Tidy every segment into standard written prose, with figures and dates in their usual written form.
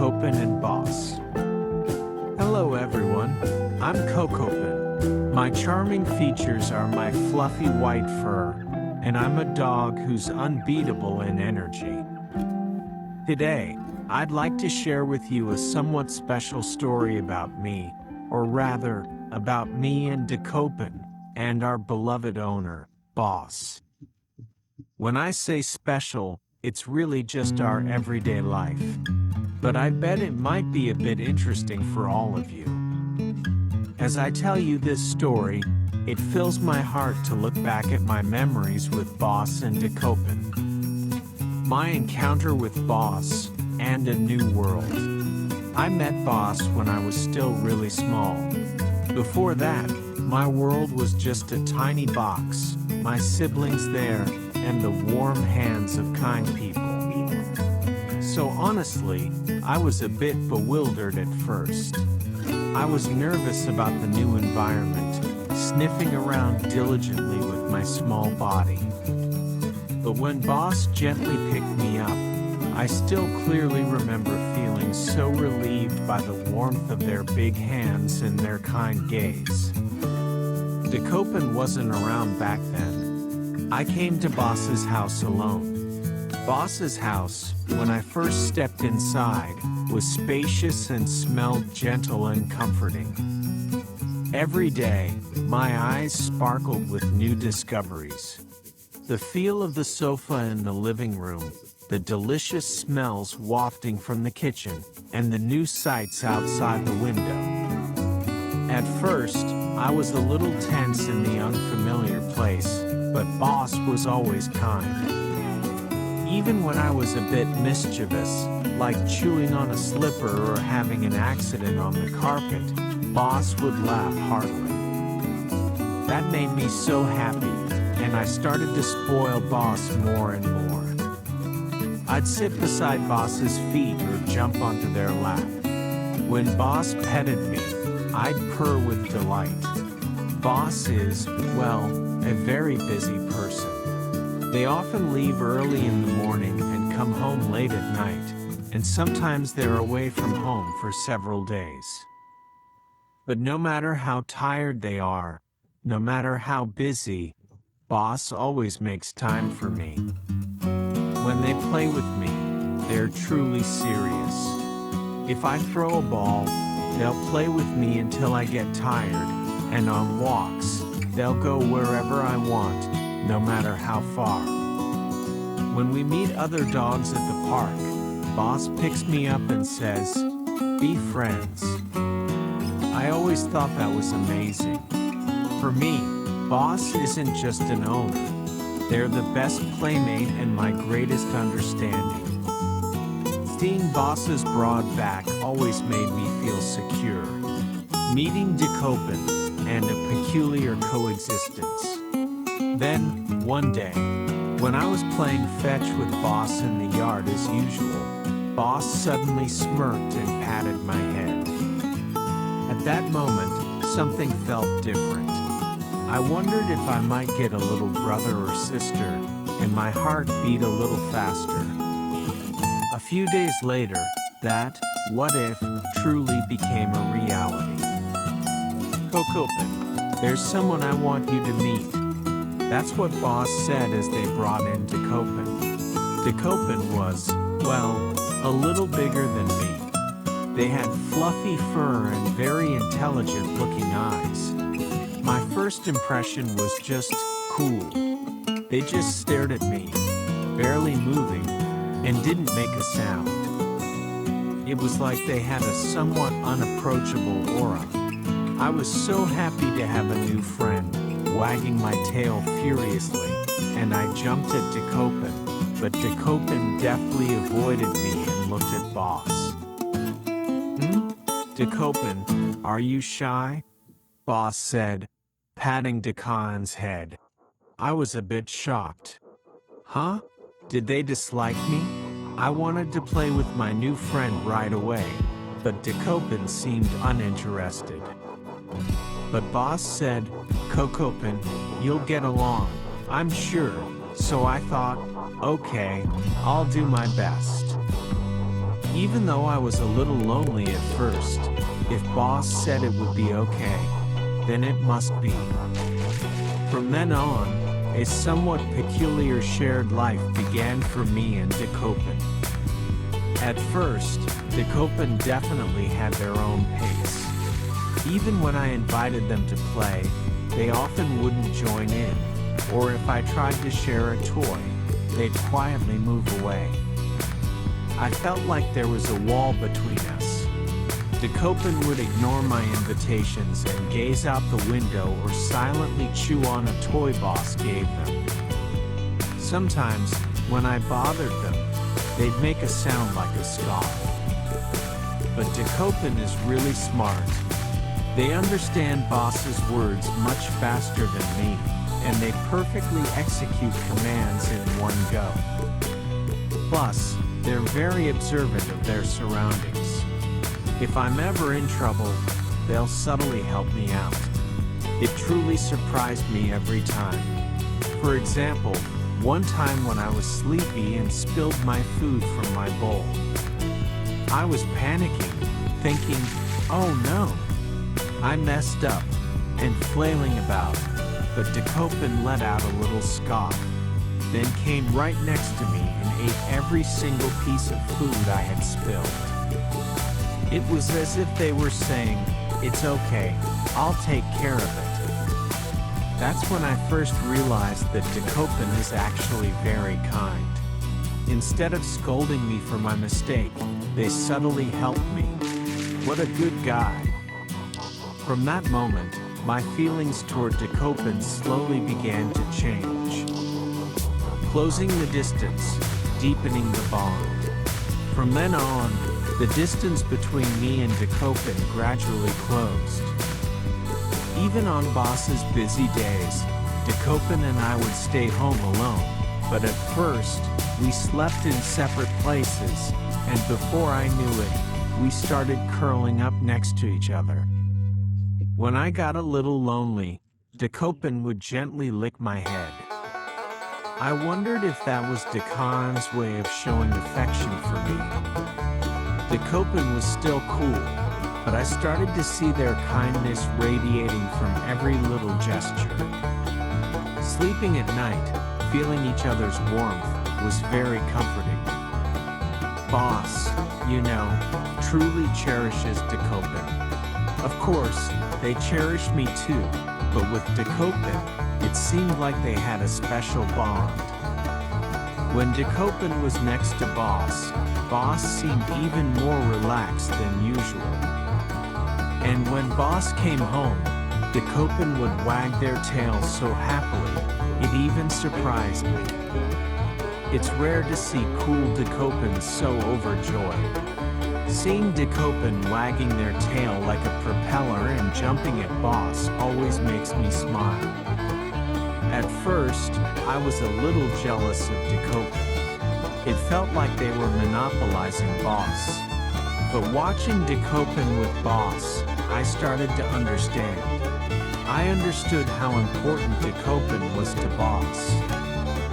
Dekopin and Boss. Hello everyone, I'm Cocopin. My charming features are my fluffy white fur, and I'm a dog who's unbeatable in energy. Today, I'd like to share with you a somewhat special story about me, or rather, about me and Dekopin, and our beloved owner, Boss. When I say special, it's really just our everyday life. But I bet it might be a bit interesting for all of you. As I tell you this story, it fills my heart to look back at my memories with Boss and Dekopin. My encounter with Boss and a new world. I met Boss when I was still really small. Before that, my world was just a tiny box, my siblings there, and the warm hands of kind people. So honestly, I was a bit bewildered at first. I was nervous about the new environment, sniffing around diligently with my small body. But when Boss gently picked me up, I still clearly remember feeling so relieved by the warmth of their big hands and their kind gaze. Dekopin wasn't around back then. I came to Boss's house alone. Boss's house, when I first stepped inside, was spacious and smelled gentle and comforting. Every day, my eyes sparkled with new discoveries. The feel of the sofa in the living room, the delicious smells wafting from the kitchen, and the new sights outside the window. At first, I was a little tense in the unfamiliar place, but Boss was always kind. Even when I was a bit mischievous, like chewing on a slipper or having an accident on the carpet, Boss would laugh heartily. That made me so happy, and I started to spoil Boss more and more. I'd sit beside Boss's feet or jump onto their lap. When Boss petted me, I'd purr with delight. Boss is, well, a very busy person. They often leave early in the morning and come home late at night, and sometimes they're away from home for several days. But no matter how tired they are, no matter how busy, Boss always makes time for me. When they play with me, they're truly serious. If I throw a ball, they'll play with me until I get tired, and on walks, they'll go wherever I want, no matter how far. When we meet other dogs at the park, Boss picks me up and says, "Be friends." I always thought that was amazing. For me, Boss isn't just an owner. They're the best playmate and my greatest understanding. Seeing Boss's broad back always made me feel secure. Meeting Dekopin, and a peculiar coexistence. Then, one day, when I was playing fetch with Boss in the yard as usual, Boss suddenly smirked and patted my head. At that moment, something felt different. I wondered if I might get a little brother or sister, and my heart beat a little faster. A few days later, that what if truly became a reality. Kokopin, there's someone I want you to meet. That's what Boss said as they brought in Dekopin. Dekopin was, well, a little bigger than me. They had fluffy fur and very intelligent-looking eyes. My first impression was just cool. They just stared at me, barely moving, and didn't make a sound. It was like they had a somewhat unapproachable aura. I was so happy to have a new friend, wagging my tail furiously, and I jumped at Dekopin, but Dekopin deftly avoided me and looked at Boss. Dekopin, are you shy? Boss said, patting Dekopin's head. I was a bit shocked. Huh? Did they dislike me? I wanted to play with my new friend right away, but Dekopin seemed uninterested. But Boss said, "Kokopin, you'll get along, I'm sure," so I thought, okay, I'll do my best. Even though I was a little lonely at first, if Boss said it would be okay, then it must be. From then on, a somewhat peculiar shared life began for me and Dekopin. At first, Dekopin definitely had their own pace. Even when I invited them to play, they often wouldn't join in, or if I tried to share a toy, they'd quietly move away. I felt like there was a wall between us. Dekopin would ignore my invitations and gaze out the window or silently chew on a toy Boss gave them. Sometimes, when I bothered them, they'd make a sound like a scoff. But Dekopin is really smart. They understand Boss's words much faster than me, and they perfectly execute commands in one go. Plus, they're very observant of their surroundings. If I'm ever in trouble, they'll subtly help me out. It truly surprised me every time. For example, one time when I was sleepy and spilled my food from my bowl. I was panicking, thinking, oh no, I messed up, and flailing about, but Dekopin let out a little scoff, then came right next to me and ate every single piece of food I had spilled. It was as if they were saying, it's okay, I'll take care of it. That's when I first realized that Dekopin is actually very kind. Instead of scolding me for my mistake, they subtly helped me. What a good guy. From that moment, my feelings toward Dekopin slowly began to change. Closing the distance, deepening the bond. From then on, the distance between me and Dekopin gradually closed. Even on Boss's busy days, Dekopin and I would stay home alone, but at first, we slept in separate places, and before I knew it, we started curling up next to each other. When I got a little lonely, Dekopin would gently lick my head. I wondered if that was Dekopin's way of showing affection for me. Dekopin was still cool, but I started to see their kindness radiating from every little gesture. Sleeping at night, feeling each other's warmth, was very comforting. Boss, you know, truly cherishes Dekopin. Of course, they cherished me too, but with Dekopin, it seemed like they had a special bond. When Dekopin was next to Boss, Boss seemed even more relaxed than usual. And when Boss came home, Dekopin would wag their tails so happily, it even surprised me. It's rare to see cool Dekopins so overjoyed. Seeing Dekopin wagging their tail like a propeller and jumping at Boss always makes me smile. At first, I was a little jealous of Dekopin. It felt like they were monopolizing Boss. But watching Dekopin with Boss, I started to understand. I understood how important Dekopin was to Boss,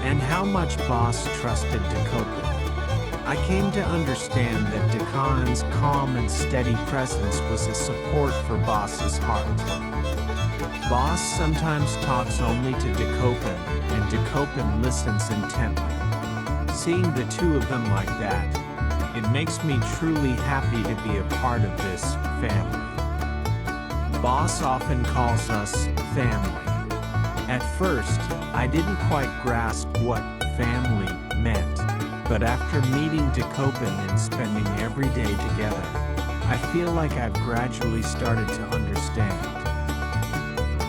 and how much Boss trusted Dekopin. I came to understand that Dekopin's calm and steady presence was a support for Boss's heart. Boss sometimes talks only to Dekopin, and Dekopin listens intently. Seeing the two of them like that, it makes me truly happy to be a part of this family. Boss often calls us family. At first, I didn't quite grasp what family meant, but after meeting Dekopin and spending every day together, I feel like I've gradually started to understand.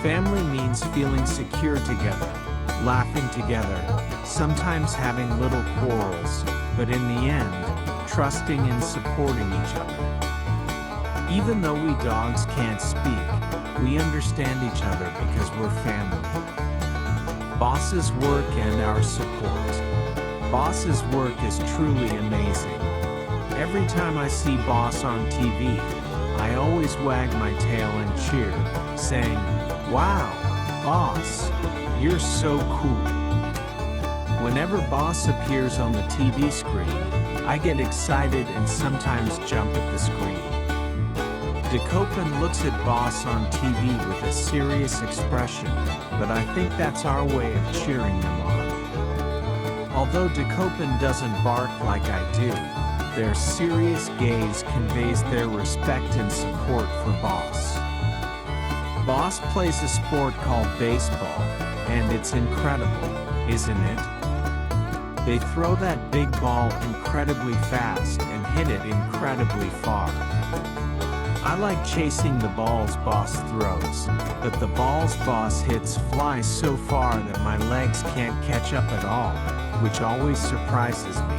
Family means feeling secure together, laughing together, sometimes having little quarrels, but in the end, trusting and supporting each other. Even though we dogs can't speak, we understand each other because we're family. Boss's work and our support. Boss's work is truly amazing. Every time I see Boss on TV, I always wag my tail and cheer, saying, "Wow, Boss, you're so cool." Whenever Boss appears on the TV screen, I get excited and sometimes jump at the screen. Dekopin looks at Boss on TV with a serious expression, but I think that's our way of cheering them on. Although Dekopin doesn't bark like I do, their serious gaze conveys their respect and support for Boss. Boss plays a sport called baseball, and it's incredible, isn't it? They throw that big ball incredibly fast and hit it incredibly far. I like chasing the balls Boss throws, but the balls Boss hits fly so far that my legs can't catch up at all, which always surprises me.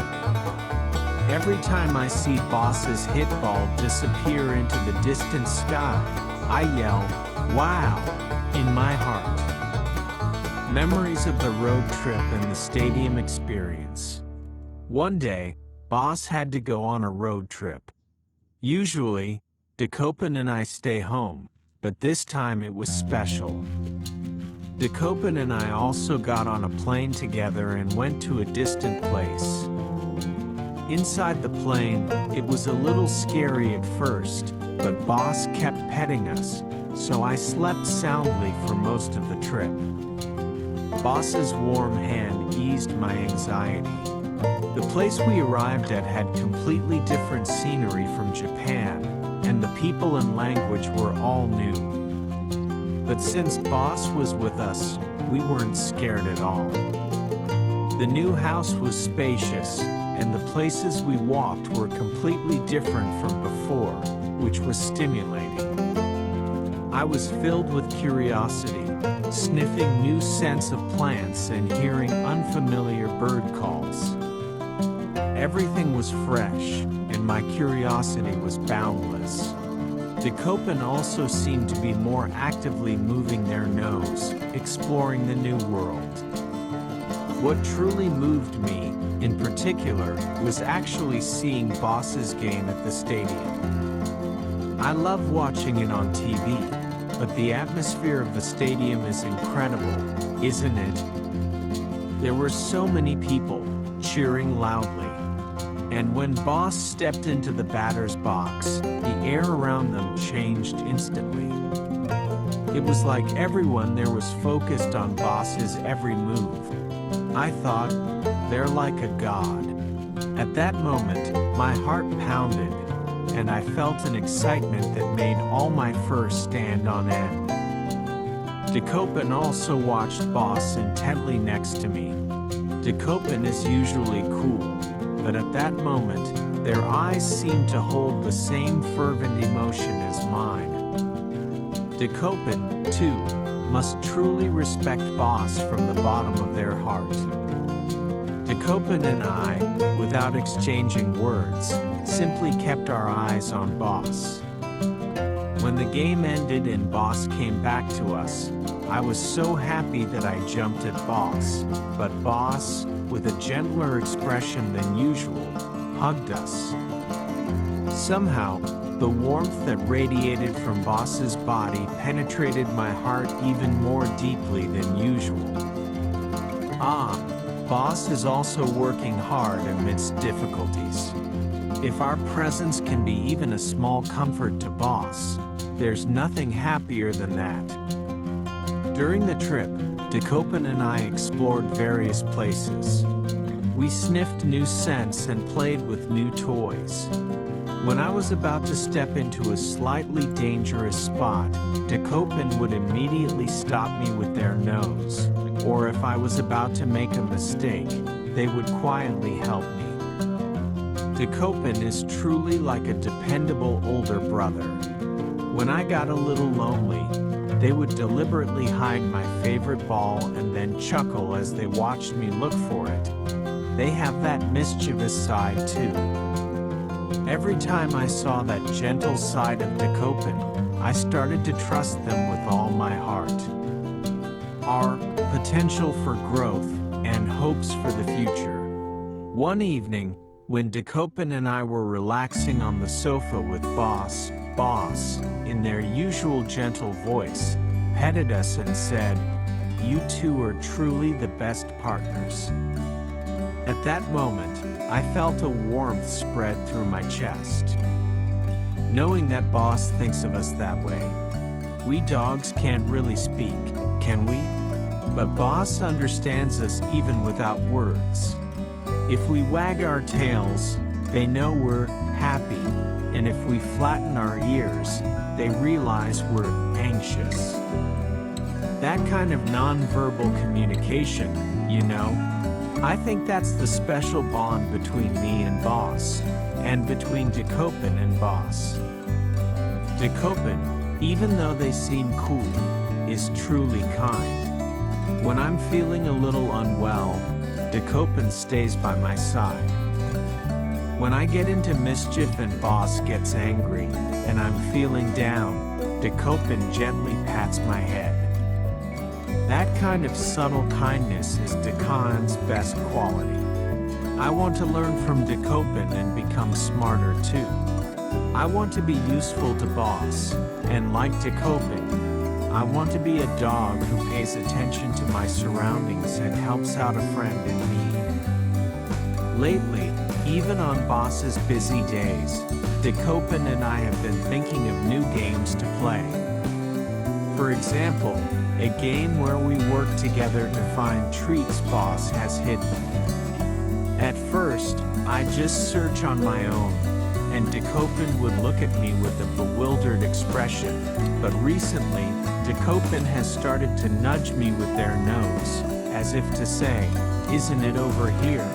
Every time I see Boss's hit ball disappear into the distant sky, I yell, "Wow!" in my heart. Memories of the road trip and the stadium experience. One day, Boss had to go on a road trip. Usually, Dekopin and I stay home, but this time it was special. Dekopin and I also got on a plane together and went to a distant place. Inside the plane, it was a little scary at first, but Boss kept petting us, so I slept soundly for most of the trip. Boss's warm hand eased my anxiety. The place we arrived at had completely different scenery from Japan, and the people and language were all new. But since Boss was with us, we weren't scared at all. The new house was spacious, and the places we walked were completely different from before, which was stimulating. I was filled with curiosity, sniffing new scents of plants and hearing unfamiliar bird calls. Everything was fresh, and my curiosity was boundless. Dekopin also seemed to be more actively moving their nose, exploring the new world. What truly moved me, in particular, was actually seeing Boss's game at the stadium. I love watching it on TV, but the atmosphere of the stadium is incredible, isn't it? There were so many people, cheering loudly. And when Boss stepped into the batter's box, the air around them changed instantly. It was like everyone there was focused on Boss's every move. I thought, they're like a god. At that moment, my heart pounded, and I felt an excitement that made all my fur stand on end. Dekopin also watched Boss intently next to me. Dekopin is usually cool, but at that moment, their eyes seemed to hold the same fervent emotion as mine. Dekopin, too, must truly respect Boss from the bottom of their heart. Dekopin and I, without exchanging words, simply kept our eyes on Boss. When the game ended and Boss came back to us, I was so happy that I jumped at Boss, but Boss, with a gentler expression than usual, hugged us. Somehow, the warmth that radiated from Boss's body penetrated my heart even more deeply than usual. Boss is also working hard amidst difficulties. If our presence can be even a small comfort to Boss, there's nothing happier than that. During the trip, Dekopin and I explored various places. We sniffed new scents and played with new toys. When I was about to step into a slightly dangerous spot, Dekopin would immediately stop me with their nose, or if I was about to make a mistake, they would quietly help me. Dekopin is truly like a dependable older brother. When I got a little lonely, they would deliberately hide my favorite ball and then chuckle as they watched me look for it. They have that mischievous side too. Every time I saw that gentle side of Dekopin, I started to trust them with all my heart. Our potential for growth and hopes for the future. One evening, when Dekopin and I were relaxing on the sofa with Boss, in their usual gentle voice, petted us and said, "You two are truly the best partners." At that moment, I felt a warmth spread through my chest. Knowing that Boss thinks of us that way. We dogs can't really speak, can we? But Boss understands us even without words. If we wag our tails, they know we're happy, and if we flatten our ears, they realize we're anxious. That kind of nonverbal communication, you know, I think that's the special bond between me and Boss, and between Dekopin and Boss. Dekopin, even though they seem cool, is truly kind. When I'm feeling a little unwell, Dekopin stays by my side. When I get into mischief and Boss gets angry, and I'm feeling down, Dekopin gently pats my head. That kind of subtle kindness is Dekon's best quality. I want to learn from Dekopin and become smarter too. I want to be useful to Boss, and like Dekopin, I want to be a dog who pays attention to my surroundings and helps out a friend in need. Lately, even on Boss's busy days, Dekopin and I have been thinking of new games to play. For example, a game where we work together to find treats Boss has hidden. At first, I just search on my own, and Dekopin would look at me with a bewildered expression, but recently, Dekopin has started to nudge me with their nose, as if to say, "Isn't it over here?"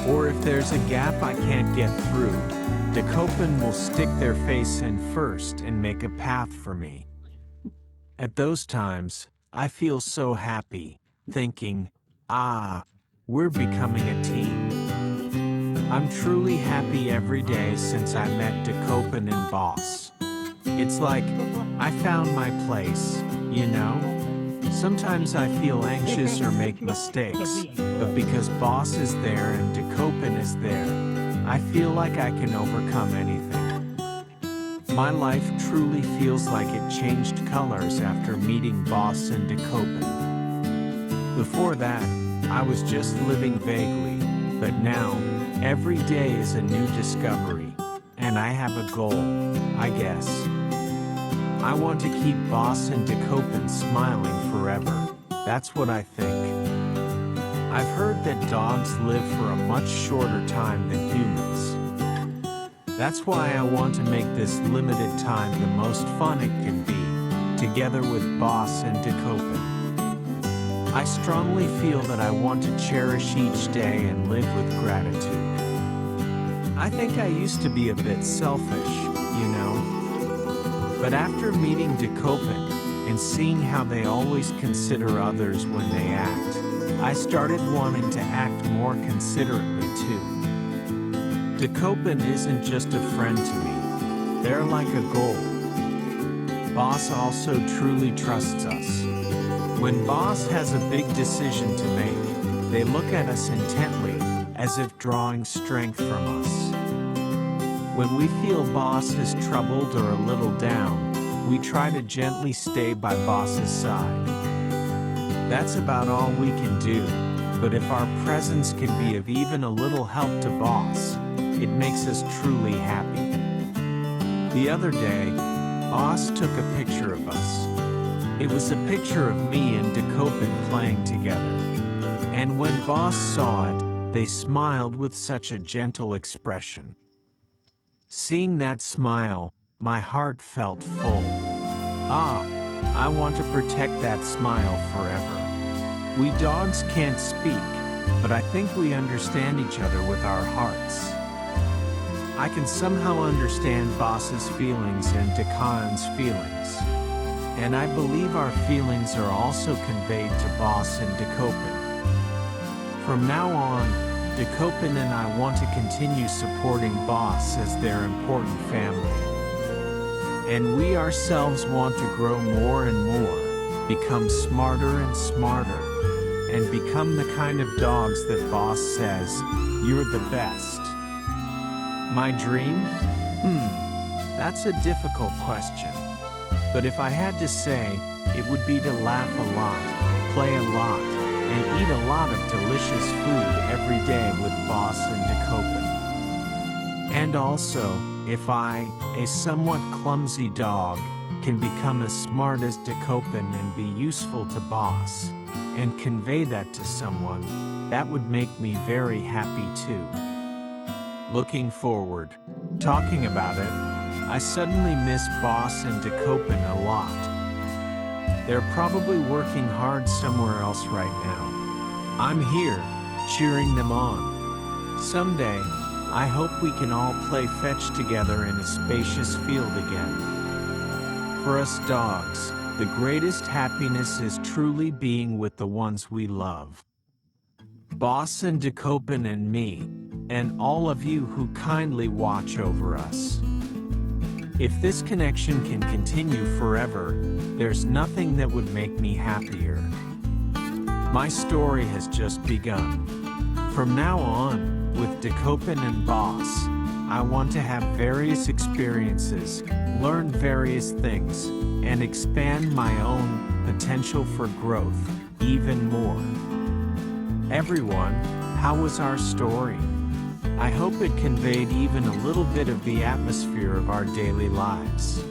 Or if there's a gap I can't get through, Dekopin will stick their face in first and make a path for me. At those times, I feel so happy, thinking, we're becoming a team. I'm truly happy every day since I met Dekopin and Boss. It's like, I found my place, you know? Sometimes I feel anxious or make mistakes, but because Boss is there and Dekopin is there, I feel like I can overcome anything. My life truly feels like it changed colors after meeting Boss and Dekopin. Before that, I was just living vaguely, but now, every day is a new discovery, and I have a goal, I guess. I want to keep Boss and Dekopin smiling forever. That's what I think. I've heard that dogs live for a much shorter time than humans. That's why I want to make this limited time the most fun it can be, together with Boss and Dekopin. I strongly feel that I want to cherish each day and live with gratitude. I think I used to be a bit selfish, you know? But after meeting Dekopin and seeing how they always consider others when they act, I started wanting to act more considerately too. Dekopin isn't just a friend to me, they're like a goal. Boss also truly trusts us. When Boss has a big decision to make, they look at us intently, as if drawing strength from us. When we feel Boss is troubled or a little down, we try to gently stay by Boss's side. That's about all we can do, but if our presence can be of even a little help to Boss, it makes us truly happy. The other day, Boss took a picture of us. It was a picture of me and Dekopin playing together. And when Boss saw it, they smiled with such a gentle expression. Seeing that smile, my heart felt full. I want to protect that smile forever. We dogs can't speak, but I think we understand each other with our hearts. I can somehow understand Boss's feelings and Dekon's feelings. And I believe our feelings are also conveyed to Boss and Dekopin. From now on, Dekopin and I want to continue supporting Boss as their important family. And we ourselves want to grow more and more, become smarter and smarter, and become the kind of dogs that Boss says, "You're the best." My dream? That's a difficult question. But if I had to say, it would be to laugh a lot, play a lot, and eat a lot of delicious food every day with Boss and Dekopin. And also, if I, a somewhat clumsy dog, can become as smart as Dekopin and be useful to Boss, and convey that to someone, that would make me very happy too. Looking forward. Talking about it, I suddenly miss Boss and Dekopin a lot. They're probably working hard somewhere else right now. I'm here, cheering them on. Someday, I hope we can all play fetch together in a spacious field again. For us dogs, the greatest happiness is truly being with the ones we love. Boss and Dekopin and me, and all of you who kindly watch over us. If this connection can continue forever, there's nothing that would make me happier. My story has just begun. From now on, with Dekopin and Boss, I want to have various experiences, learn various things, and expand my own potential for growth even more. Everyone, how was our story? I hope it conveyed even a little bit of the atmosphere of our daily lives.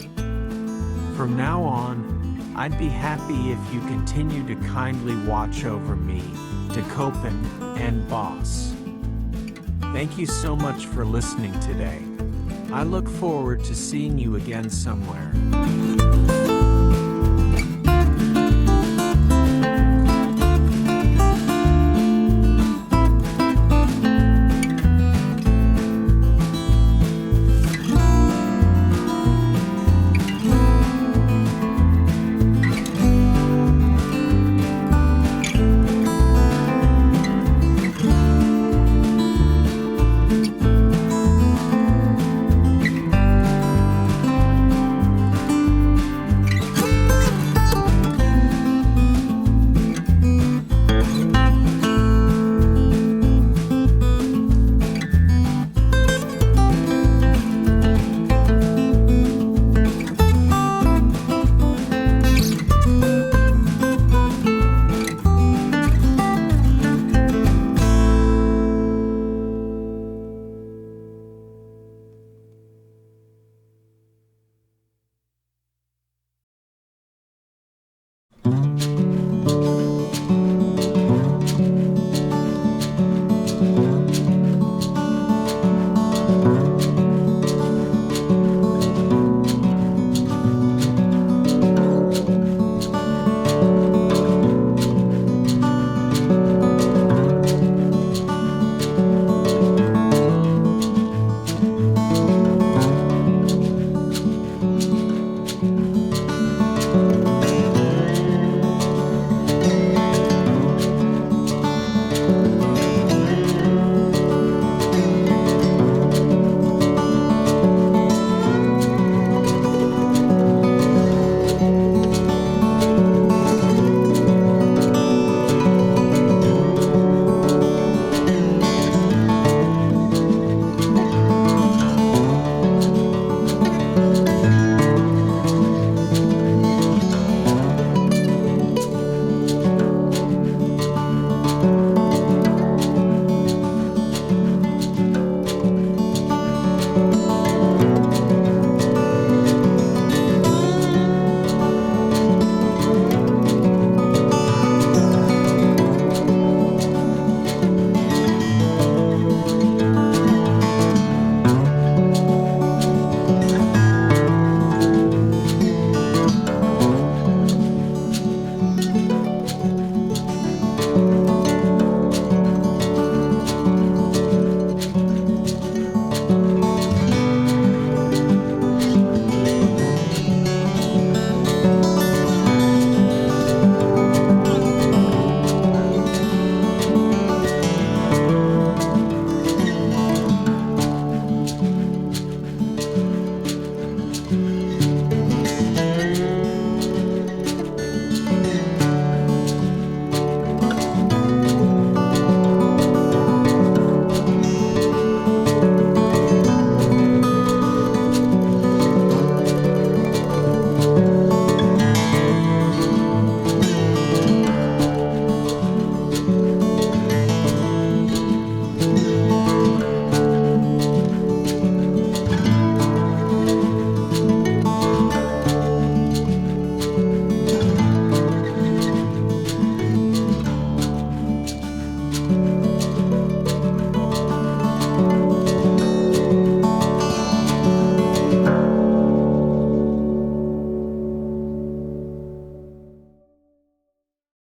From now on, I'd be happy if you continue to kindly watch over me, Dekopin, and Boss. Thank you so much for listening today. I look forward to seeing you again somewhere.